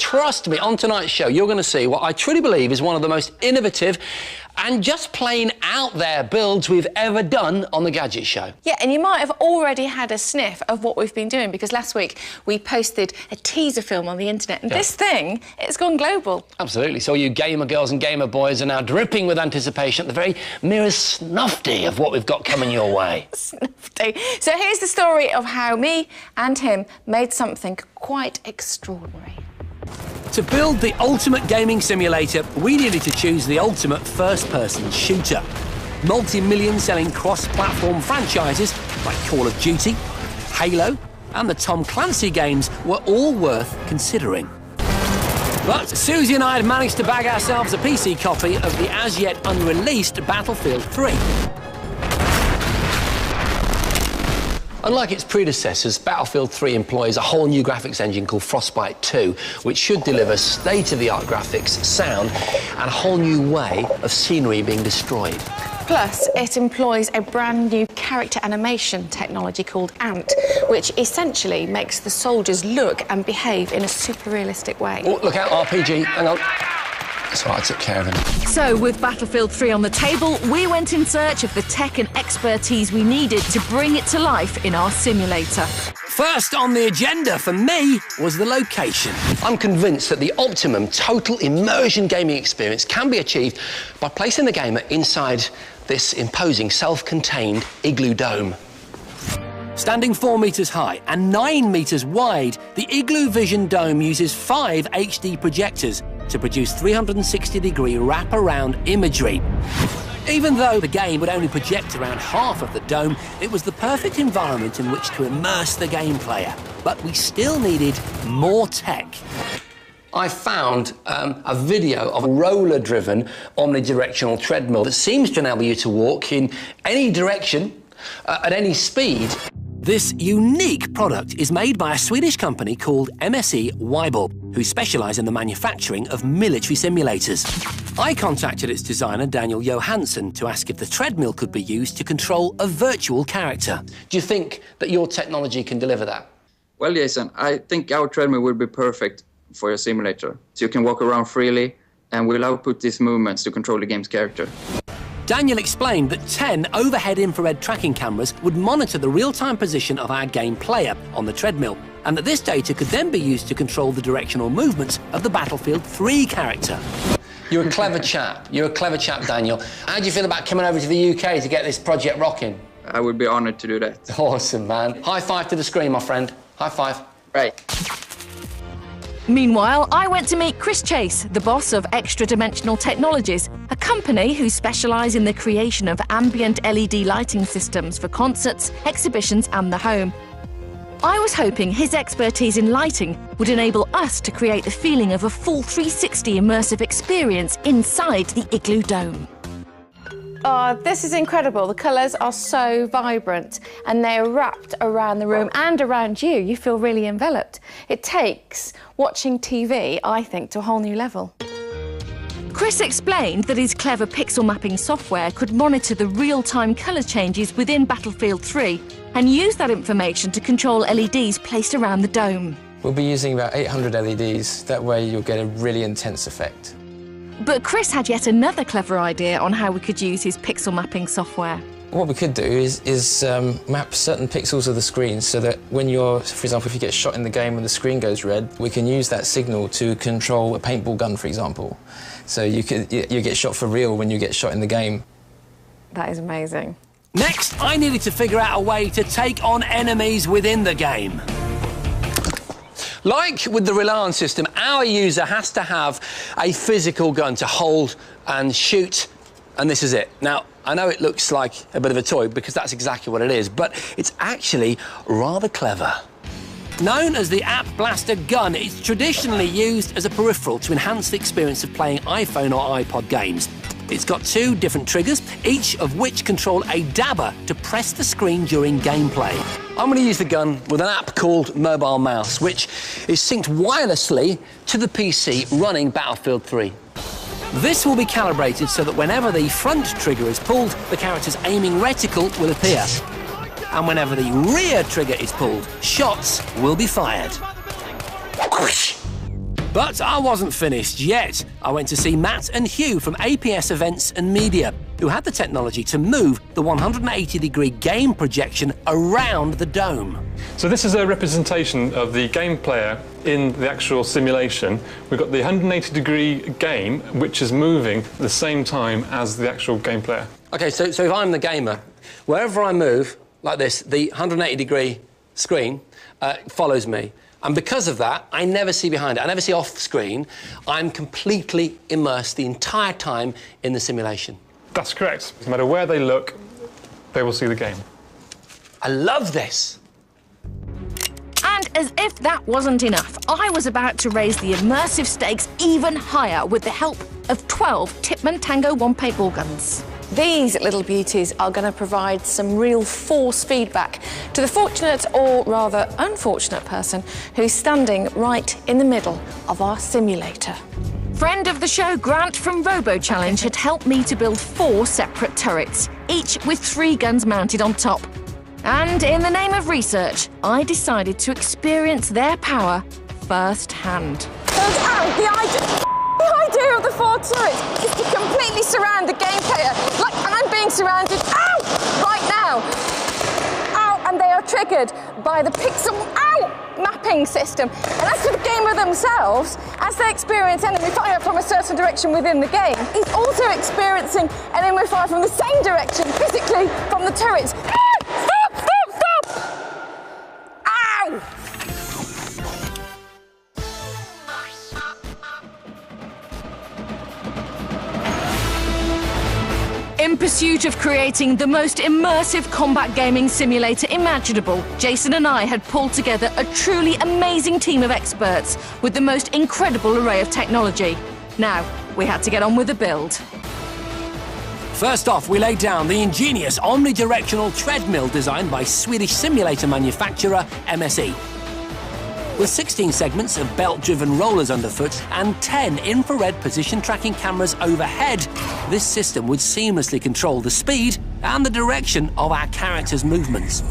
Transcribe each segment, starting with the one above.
trust me, on tonight's show, you're going to see what I truly believe is one of the most innovative and just plain out there builds we've ever done on the Gadget Show. Yeah, and you might have already had a sniff of what we've been doing, because last week we posted a teaser film on the internet, and this thing, it's gone global. Absolutely. So you gamer girls and gamer boys are now dripping with anticipation at the very merest snufty of what we've got coming your way. Snufty. So here's the story of how me and him made something quite extraordinary. To build the ultimate gaming simulator, we needed to choose the ultimate first-person shooter. Multi-million selling cross-platform franchises like Call of Duty, Halo, and the Tom Clancy games were all worth considering. But Susie and I had managed to bag ourselves a PC copy of the as-yet unreleased Battlefield 3. Unlike its predecessors, Battlefield 3 employs a whole new graphics engine called Frostbite 2, which should deliver state-of-the-art graphics, sound, and a whole new way of scenery being destroyed. Plus, it employs a brand new character animation technology called Ant, which essentially makes the soldiers look and behave in a super realistic way. Oh, look out, RPG, hang on. That's right, I took care of him. So, with Battlefield 3 on the table, we went in search of the tech and expertise we needed to bring it to life in our simulator. First on the agenda for me was the location. I'm convinced that the optimum total immersion gaming experience can be achieved by placing the gamer inside this imposing self-contained igloo dome. Standing 4 metres high and 9 metres wide, the Igloo Vision Dome uses 5 HD projectors to produce 360-degree wrap-around imagery. Even though the game would only project around half of the dome, it was the perfect environment in which to immerse the game player. But we still needed more tech. I found a video of a roller-driven omnidirectional treadmill that seems to enable you to walk in any direction, at any speed. This unique product is made by a Swedish company called MSE Weibel, who specialise in the manufacturing of military simulators. I contacted its designer, Daniel Johansson, to ask if the treadmill could be used to control a virtual character. Do you think that your technology can deliver that? Well, Jason, I think our treadmill would be perfect for your simulator. So you can walk around freely, and we'll output these movements to control the game's character. Daniel explained that 10 overhead infrared tracking cameras would monitor the real-time position of our game player on the treadmill, and that this data could then be used to control the directional movements of the Battlefield 3 character. You're a clever chap. You're a clever chap, Daniel. How do you feel about coming over to the UK to get this project rocking? I would be honoured to do that. Awesome, man. High five to the screen, my friend. High five. Right. Meanwhile, I went to meet Chris Chase, the boss of Extra Dimensional Technologies, a company who specialise in the creation of ambient LED lighting systems for concerts, exhibitions and the home. I was hoping his expertise in lighting would enable us to create the feeling of a full 360 immersive experience inside the Igloo Dome. Oh, this is incredible. The colours are so vibrant and they're wrapped around the room and around you. You feel really enveloped. It takes watching TV, I think, to a whole new level. Chris explained that his clever pixel mapping software could monitor the real-time colour changes within Battlefield 3 and use that information to control LEDs placed around the dome. We'll be using about 800 LEDs. That way you'll get a really intense effect. But Chris had yet another clever idea on how we could use his pixel mapping software. What we could do is map certain pixels of the screen so that when you're, for example, if you get shot in the game and the screen goes red, we can use that signal to control a paintball gun, for example. So you get shot for real when you get shot in the game. That is amazing. Next, I needed to figure out a way to take on enemies within the game. Like with the Rely On system, our user has to have a physical gun to hold and shoot, and this is it. Now, I know it looks like a bit of a toy because that's exactly what it is, but it's actually rather clever. Known as the App Blaster gun, it's traditionally used as a peripheral to enhance the experience of playing iPhone or iPod games. It's got 2 different triggers, each of which control a dabber to press the screen during gameplay. I'm going to use the gun with an app called Mobile Mouse, which is synced wirelessly to the PC running Battlefield 3. This will be calibrated so that whenever the front trigger is pulled, the character's aiming reticle will appear. And whenever the rear trigger is pulled, shots will be fired. But I wasn't finished yet. I went to see Matt and Hugh from APS Events and Media, who had the technology to move the 180-degree game projection around the dome. So this is a representation of the game player in the actual simulation. We've got the 180-degree game, which is moving at the same time as the actual game player. OK, so if I'm the gamer, wherever I move, like this, the 180-degree screen follows me. And because of that, I never see behind it. I never see off screen. I'm completely immersed the entire time in the simulation. That's correct. No matter where they look, they will see the game. I love this. And as if that wasn't enough, I was about to raise the immersive stakes even higher with the help of 12 Tipman Tango 1 paintball guns. These little beauties are going to provide some real force feedback to the fortunate, or rather unfortunate, person who's standing right in the middle of our simulator. Friend of the show, Grant from Robo Challenge, had helped me to build 4 separate turrets, each with 3 guns mounted on top. And in the name of research, I decided to experience their power firsthand. The idea of the 4 turrets is to completely surround the game player, like I'm being surrounded, right now. And they are triggered by the pixel, mapping system. And as for the gamer themselves, as they experience enemy fire from a certain direction within the game, he's also experiencing enemy fire from the same direction, physically, from the turrets. Stop! Ow! In pursuit of creating the most immersive combat gaming simulator imaginable, Jason and I had pulled together a truly amazing team of experts with the most incredible array of technology. Now, we had to get on with the build. First off, we laid down the ingenious omnidirectional treadmill designed by Swedish simulator manufacturer MSE. With 16 segments of belt-driven rollers underfoot and 10 infrared position tracking cameras overhead, this system would seamlessly control the speed and the direction of our characters' movements.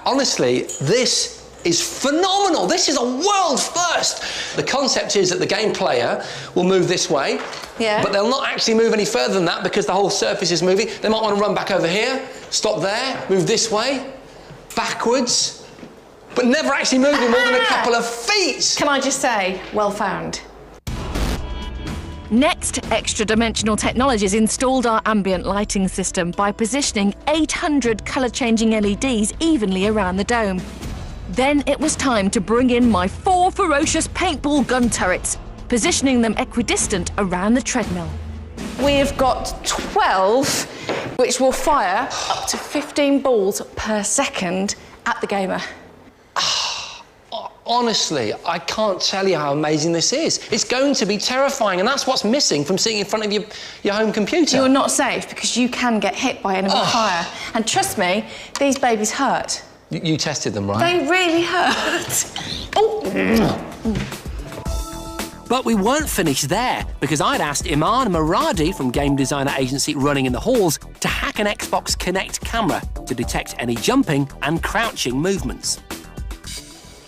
Honestly, this is phenomenal. This is a world first. The concept is that the game player will move this way, but they'll not actually move any further than that because the whole surface is moving. They might want to run back over here, stop there, move this way, backwards, but never actually moving more than a couple of feet. Can I just say, well found. Next, Extra Dimensional Technologies installed our ambient lighting system by positioning 800 colour-changing LEDs evenly around the dome. Then it was time to bring in my 4 ferocious paintball gun turrets, positioning them equidistant around the treadmill. We've got 12, which will fire up to 15 balls per second at the gamer. Honestly, I can't tell you how amazing this is. It's going to be terrifying, and that's what's missing from sitting in front of your home computer. You're not safe because you can get hit by enemy fire. And trust me, these babies hurt. You tested them, right? They really hurt. But we weren't finished there, because I'd asked Iman Maradi from game designer agency Running in the Halls to hack an Xbox Kinect camera to detect any jumping and crouching movements.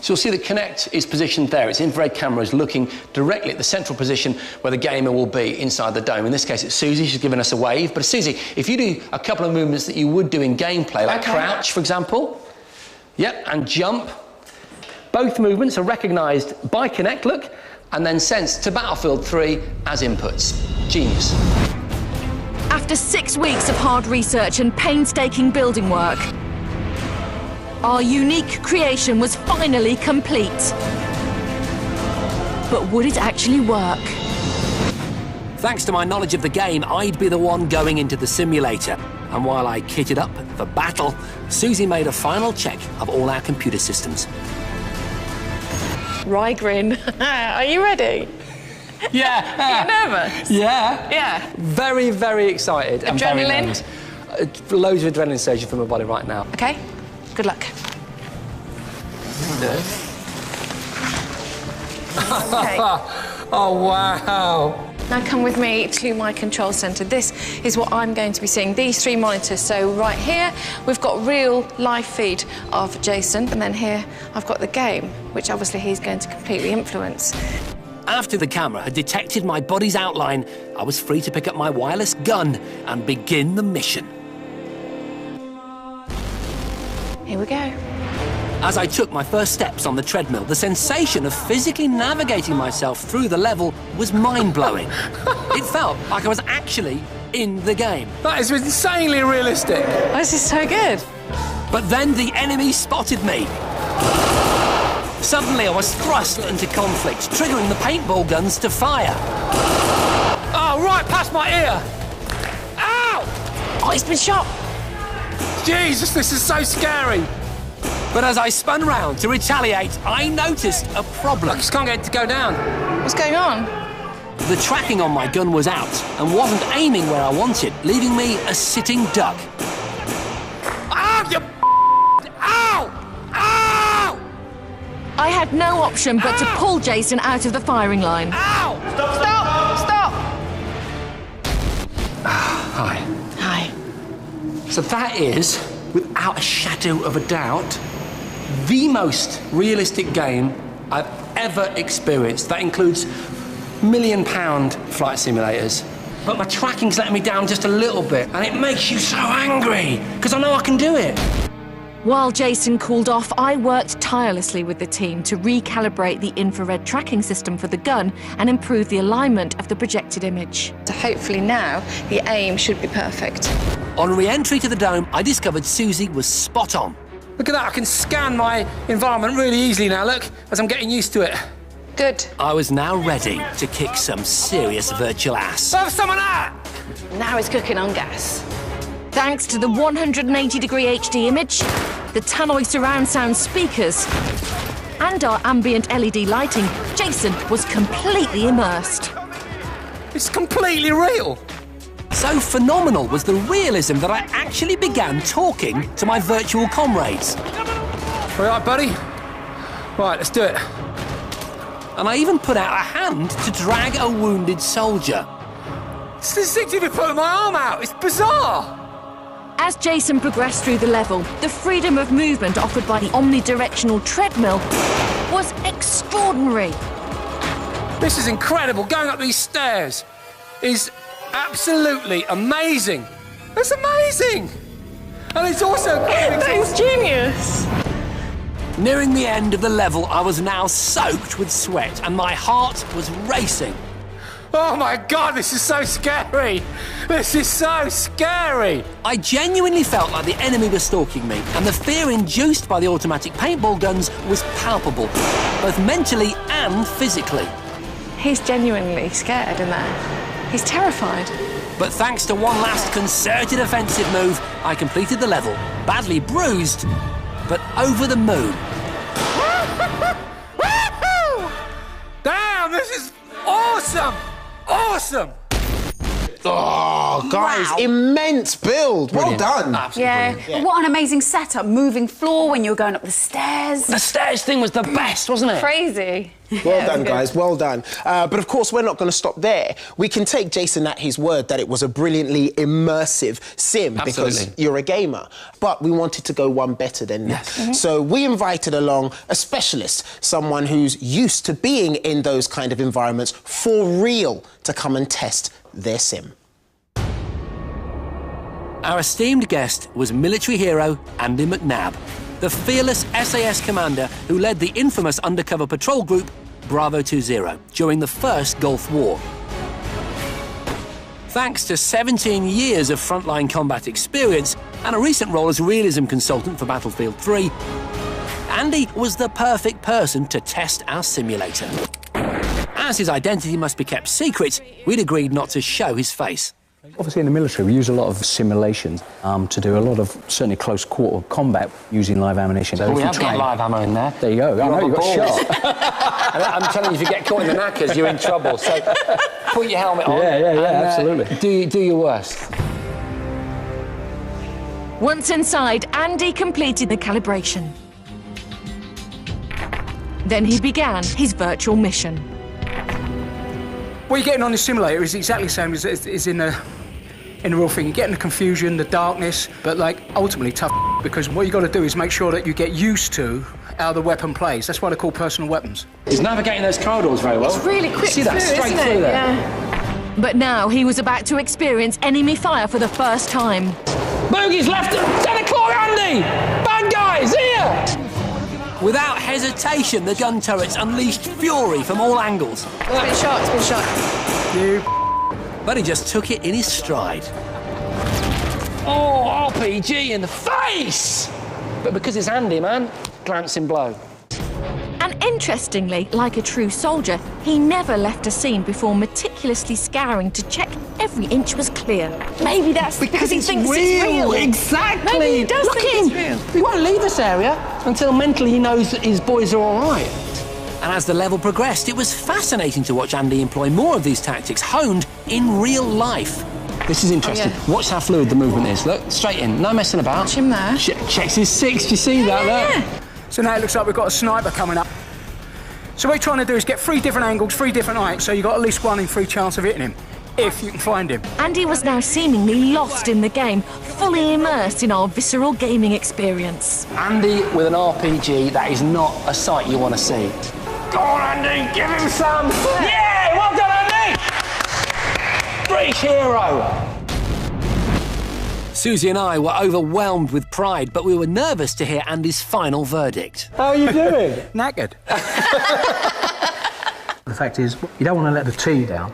So you'll see that Kinect is positioned there. Its infrared camera is looking directly at the central position where the gamer will be inside the dome. In this case, it's Susie. She's given us a wave. But Susie, if you do a couple of movements that you would do in gameplay, like crouch, for example, and jump, both movements are recognised by Kinect, look, and then sent to Battlefield 3 as inputs. Genius. After 6 weeks of hard research and painstaking building work, our unique creation was finally complete. But would it actually work? Thanks to my knowledge of the game, I'd be the one going into the simulator. And while I kitted up for battle, Susie made a final check of all our computer systems. Rygrin, are you ready? Yeah. Are you nervous? Yeah. Yeah. Very, very excited. Adrenaline? And very nervous. Loads of adrenaline surging from my body right now. OK, good luck. Okay. Oh, wow. Now come with me to my control centre. This is what I'm going to be seeing, these 3 monitors. So right here, we've got real live feed of Jason, and then here I've got the game, which obviously he's going to completely influence. After the camera had detected my body's outline, I was free to pick up my wireless gun and begin the mission. Here we go. As I took my first steps on the treadmill, the sensation of physically navigating myself through the level was mind-blowing. It felt like I was actually in the game. That is insanely realistic. Oh, this is so good. But then the enemy spotted me. Suddenly I was thrust into conflict, triggering the paintball guns to fire. Oh, right past my ear. Ow! Oh, he's been shot. Jesus, this is so scary. But as I spun round to retaliate, I noticed a problem. I just can't get it to go down. What's going on? The tracking on my gun was out and wasn't aiming where I wanted, leaving me a sitting duck. Ow, you Ow! Ow! I had no option but to pull Jason out of the firing line. Ow! Stop! Hi. Hi. So that is, without a shadow of a doubt, the most realistic game I've ever experienced. That includes £1 million flight simulators. But my tracking's letting me down just a little bit, and it makes you so angry, because I know I can do it. While Jason cooled off, I worked tirelessly with the team to recalibrate the infrared tracking system for the gun and improve the alignment of the projected image. So hopefully now the aim should be perfect. On re-entry to the dome, I discovered Susie was spot on. Look at that, I can scan my environment really easily now, look, as I'm getting used to it. Good. I was now ready to kick some serious virtual ass. Have someone out! Now it's cooking on gas. Thanks to the 180-degree HD image, the Tannoy surround sound speakers, and our ambient LED lighting, Jason was completely immersed. It's completely real. So phenomenal was the realism that I actually began talking to my virtual comrades. All right, buddy? Right, let's do it. And I even put out a hand to drag a wounded soldier. It's instinctively pulling my arm out. It's bizarre. As Jason progressed through the level, the freedom of movement offered by the omnidirectional treadmill was extraordinary. This is incredible. Going up these stairs is absolutely amazing. It's amazing. And it's also... That's genius. Nearing the end of the level, I was now soaked with sweat and my heart was racing. Oh my God, this is so scary. This is so scary. I genuinely felt like the enemy was stalking me, and the fear induced by the automatic paintball guns was palpable, both mentally and physically. He's genuinely scared in there. He's terrified. But thanks to one last concerted offensive move, I completed the level, badly bruised, but over the moon. Damn, this is awesome! Awesome! Oh, guys, immense build. Brilliant. Well done. Absolutely Yeah. What an amazing setup. Moving floor when you were going up the stairs. The stairs thing was the best, wasn't it? Crazy. Well done, guys, well done. But of course, we're not going to stop there. We can take Jason at his word that it was a brilliantly immersive sim because Absolutely. you're a gamer. But we wanted to go one better than that. So we invited along a specialist, someone who's used to being in those kind of environments for real, to come and test their sim. Our esteemed guest was military hero Andy McNabb, the fearless SAS commander who led the infamous undercover patrol group Bravo 20 during the First Gulf War. Thanks to 17 years of frontline combat experience and a recent role as realism consultant for Battlefield 3, Andy was the perfect person to test our simulator. As his identity must be kept secret, we'd agreed not to show his face. Obviously in the military we use a lot of simulations to do a lot of certainly close quarter combat using live ammunition. So We have got live ammo in there. There you go. I know you got shot. I'm telling you, if you get caught in the knackers, you're in trouble. So put your helmet on. Yeah, absolutely. Do your worst. Once inside, Andy completed the calibration. Then he began his virtual mission. What you're getting on the simulator is exactly the same as in the real thing. You're getting the confusion, the darkness, but like ultimately tough because what you got to do is make sure that you get used to how the weapon plays. That's why they're called personal weapons. He's navigating those corridors very well. It's really quick. See that straight through there. Yeah. But now he was about to experience enemy fire for the first time. Boogie's left him! 10 o'clock, Andy! Bad guys, here! Without hesitation, the gun turrets unleashed fury from all angles. It's been shot, it's been shot. But he just took it in his stride. Oh, RPG in the face! But because it's Andy, man, glancing blow. And interestingly, like a true soldier, he never left a scene before meticulously scouring to check every inch was clear. Maybe that's because he thinks it's real. Exactly. Maybe he does Look think at it's him. real. He won't leave this area until mentally he knows that his boys are all right. And as the level progressed, it was fascinating to watch Andy employ more of these tactics, honed in real life. This is interesting. Oh, yeah. Watch how fluid the movement is. Look, straight in, no messing about. Watch him there. Checks his six, do you see that? Look. Yeah. So now it looks like we've got a sniper coming up. So what we're trying to do is get 3 different angles, 3 different heights, so you've got at least 1 in 3 chance of hitting him, if you can find him. Andy was now seemingly lost in the game, fully immersed in our visceral gaming experience. Andy with an RPG, that is not a sight you want to see. Go on, Andy, give him some. Yeah, well done, Andy! British hero. Susie and I were overwhelmed with pride, but we were nervous to hear Andy's final verdict. How are you doing? Knackered. The fact is, you don't want to let the team down.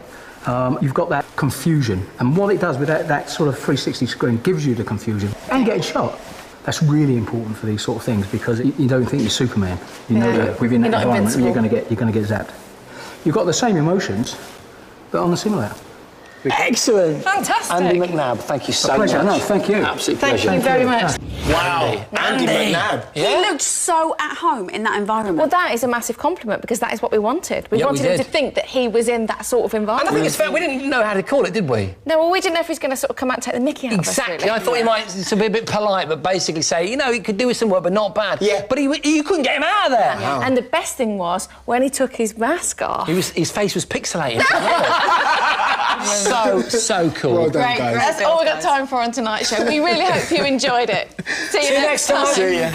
You've got that confusion, and what it does with that sort of 360 screen gives you the confusion and getting shot. That's really important for these sort of things because you don't think you're Superman. You know that within that environment you're going to get zapped. You've got the same emotions, but on the simulator. Excellent. Fantastic. Andy McNabb, thank you so much. No, thank you. Absolute Thank pleasure. you very much. Wow, Andy McNabb. He looked so at home in that environment. Well, that is a massive compliment because that is what we wanted. We Yeah, we wanted him did. to think that he was in that sort of And environment. I think it's fair, we didn't know how to call it, did we? No, well, we didn't know if he was going to sort of come out and take the mickey out of us, Exactly. really. I thought he might to be a bit polite, but basically say, you know, he could do with some work, but not bad. Yeah. But you couldn't get him out of there. Wow. And the best thing was when he took his mask off. His face was pixelated. so cool. Well done, Great, guys. that's all we've got time for on tonight's show. We really hope you enjoyed it. See you next time. See ya.